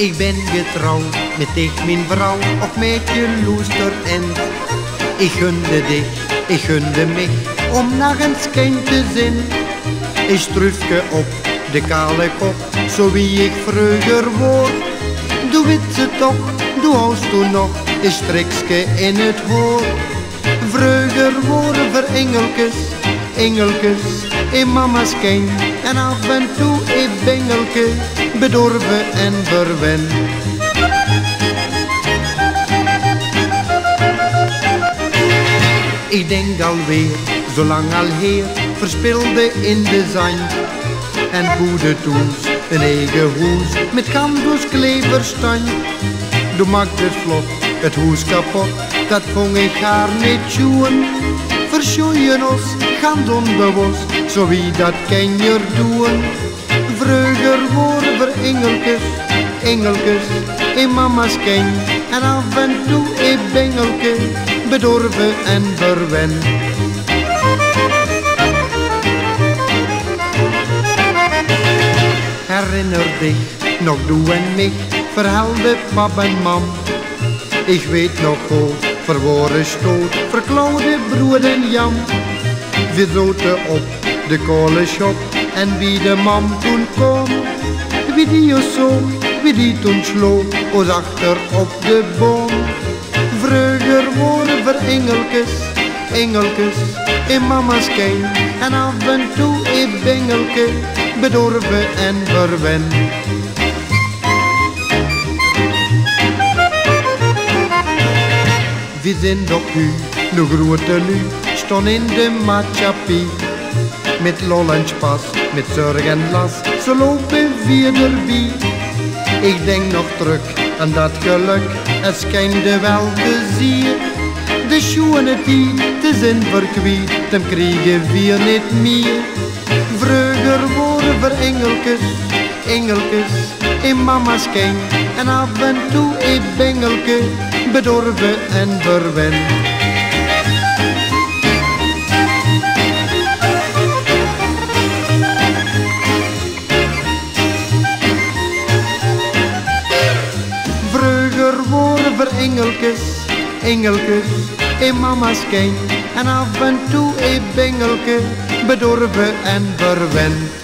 Ik ben getrouwd met dich, mijn vrouw, ook met je loester end. Ik gunde dich, ik gunde mich, om nog eens kind te zijn. Ik strufke op de kale kop, zo wie ik vroeger word. Doe wit ze toch, doe als toen nog, een strikske in het hoor. Vroeger worden voor engelkes, engelkes, in mama's kind. En af en toe een bengelke, bedorven en verwend. Ik denk alweer, zolang al heer, verspilde in de zand. En boede toen een eigen hoes met canvas kleverstand. Doe maakt het vlot, het hoes kapot, dat vond ik haar niet schoen. Verschoeien ons, gaan onbewust, zo wie dat kan je doen. Vroeger worden voor engelkes, engelkes, in mama's kind. En af en toe een bengelke, bedorven en verwend. Herinner dich nog doe en mich, verhaalde pap en mam. Ik weet nog goed, verworen stoot, verklauwde brood en jam. We zoten op de kolenshop en wie de mam toen kwam. Wie die ons zo, wie die toen sloop, ons achter op de boom. Vroeger worden voor engelkes, engelkes, in mama's kind. En af en toe een bengelke, bedorven en verwend. We zijn toch nu, nog grote nu, staan in de maatschappij. Met lol en spas, met zorg en last, zo lopen we erbij. Ik denk nog terug aan dat geluk, het schijnde wel te zien. De schoenen die te zijn verkwiet, hem kregen we niet meer. Vroeger worden voor engelkes, engelkes, in mama's kind. En af en toe een bengelke, bedorven en verwend. Vroeger worden voor engelkes, engelkes, in mama's kind. En af en toe een bengelke, bedorven en verwend.